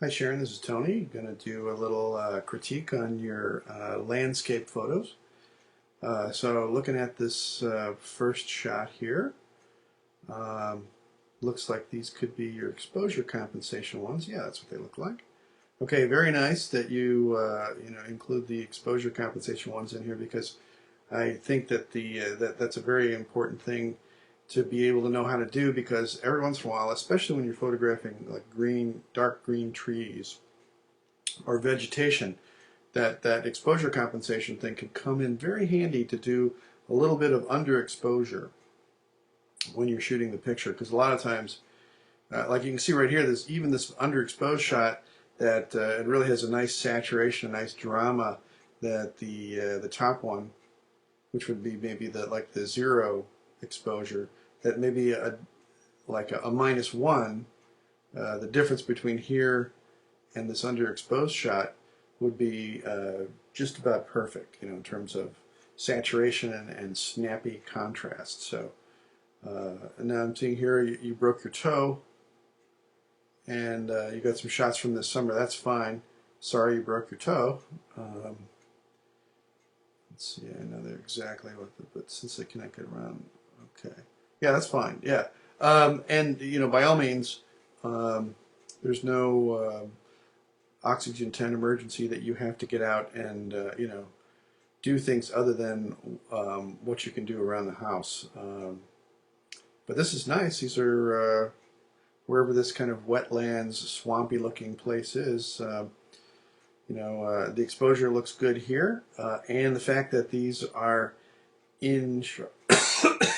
Hi Sharon, this is Tony. Going to do a little critique on your landscape photos. So looking at this first shot here, um, looks like these could be your exposure compensation ones. Yeah, that's what they look like. Okay, very nice that you include the exposure compensation ones in here because I think that that's a very important thing to be able to know how to do because every once in a while, especially when you're photographing like green, dark green trees or vegetation, that exposure compensation thing can come in very handy to do a little bit of underexposure when you're shooting the picture. Because a lot of times, like you can see right here, there's even this underexposed shot that it really has a nice saturation, a nice drama that the top one, which would be maybe the zero exposure, that maybe a -1, the difference between here and this underexposed shot would be just about perfect, in terms of saturation and snappy contrast. So and now I'm seeing here you broke your toe, and you got some shots from this summer. That's fine. Sorry you broke your toe. Let's see, I know they're exactly what, but since they cannot get around, okay. Yeah, that's fine. Yeah, and by all means, there's no oxygen tent emergency that you have to get out and do things other than what you can do around the house. But this is nice. These are wherever this kind of wetlands, swampy looking place is. The exposure looks good here, and the fact that these are in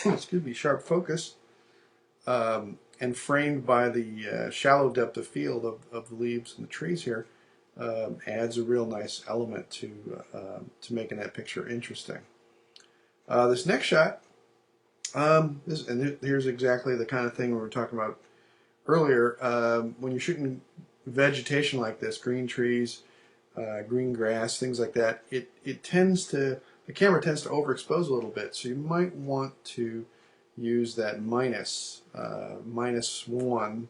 excuse me, sharp focus, and framed by the shallow depth of field of the leaves and the trees here, adds a real nice element to making that picture interesting. This next shot, here's exactly the kind of thing we were talking about earlier. When you're shooting vegetation like this, green trees, green grass, things like that, the camera tends to overexpose a little bit. So you might want to use that -1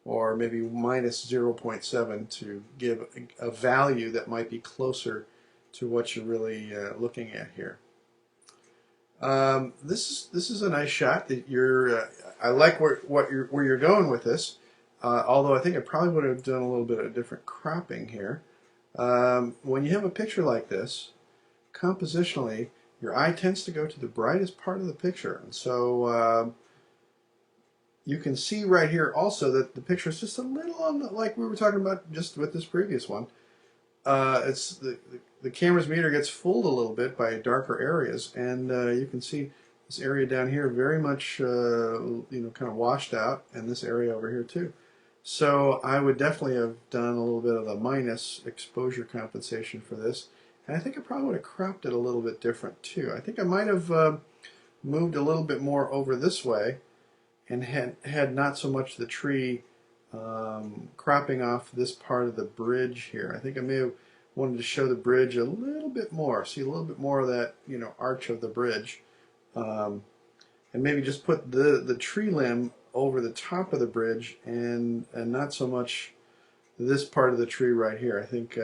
or maybe -0.7 to give a value that might be closer to what you're really looking at here. This is a nice shot that I like where you're going with this. Although I think I probably would have done a little bit of different cropping here. When you have a picture like this, compositionally, your eye tends to go to the brightest part of the picture, and so you can see right here also that the picture is just a little on like we were talking about just with this previous one. It's the camera's meter gets fooled a little bit by darker areas, and you can see this area down here very much kind of washed out, and this area over here too. So I would definitely have done a little bit of a minus exposure compensation for this, and I think I probably would have cropped it a little bit different too. I think I might have moved a little bit more over this way and had not so much the tree cropping off this part of the bridge here. I think I may have wanted to show the bridge a little bit more, see a little bit more of that arch of the bridge, and maybe just put the tree limb over the top of the bridge and not so much this part of the tree right here. I think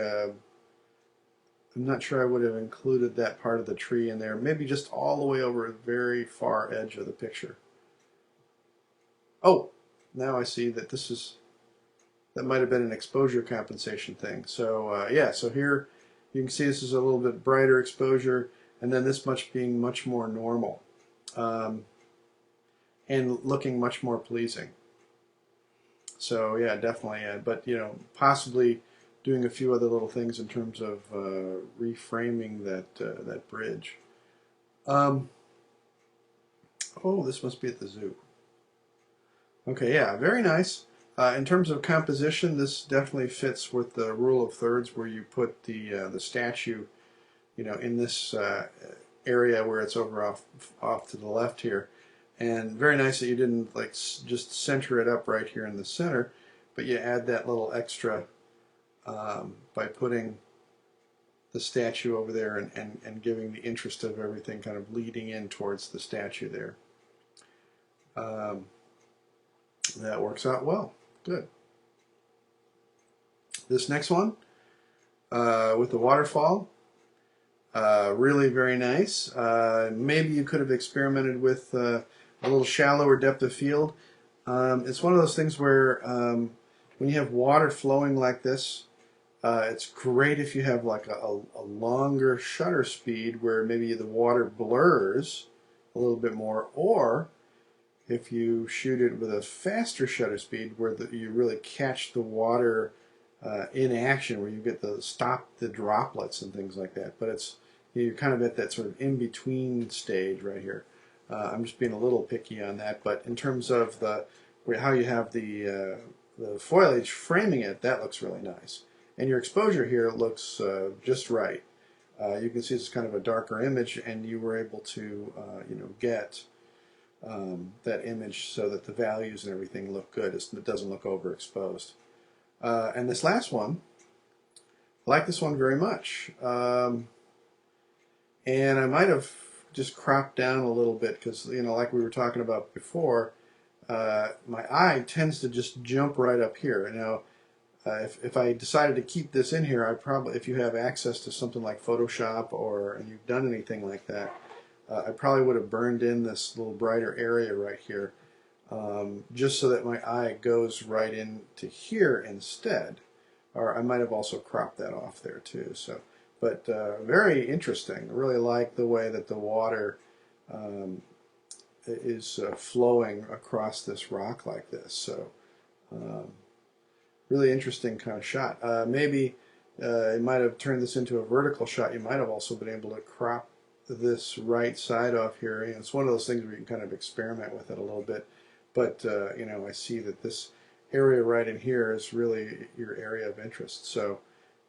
I'm not sure I would have included that part of the tree in there. Maybe just all the way over the very far edge of the picture. Oh, now I see that that might have been an exposure compensation thing. So yeah, so here you can see this is a little bit brighter exposure, and then this much being much more normal, and looking much more pleasing. So yeah, definitely. But possibly doing a few other little things in terms of reframing that bridge. Um, oh, this must be at the zoo. Okay, yeah, very nice. In terms of composition, this definitely fits with the rule of thirds, where you put the statue, in this area where it's over off to the left here. And very nice that you didn't like just center it up right here in the center, but you add that little extra by putting the statue over there and giving the interest of everything kind of leading in towards the statue there. Um, that works out well. Good. This next one with the waterfall, really very nice. Maybe you could have experimented with a little shallower depth of field. It's one of those things where when you have water flowing like this, it's great if you have like a longer shutter speed where maybe the water blurs a little bit more, or if you shoot it with a faster shutter speed where you really catch the water in action, where you get the stop the droplets and things like that. But you're kind of at that sort of in-between stage right here. I'm just being a little picky on that, but in terms of how you have the foliage framing it, that looks really nice. And your exposure here looks just right. You can see it's kind of a darker image, and you were able to get that image so that the values and everything look good. It doesn't look overexposed. And this last one, I like this one very much. And I might have just cropped down a little bit because, like we were talking about before, my eye tends to just jump right up here. Now, if I decided to keep this in here, if you have access to something like Photoshop and you've done anything like that, I probably would have burned in this little brighter area right here, just so that my eye goes right into here instead. Or I might have also cropped that off there too. But very interesting. I really like the way that the water is flowing across this rock like this. So really interesting kind of shot. Maybe it might have turned this into a vertical shot. You might have also been able to crop this right side off here. It's one of those things where you can kind of experiment with it a little bit. But I see that this area right in here is really your area of interest. So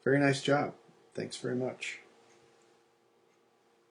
very nice job. Thanks very much.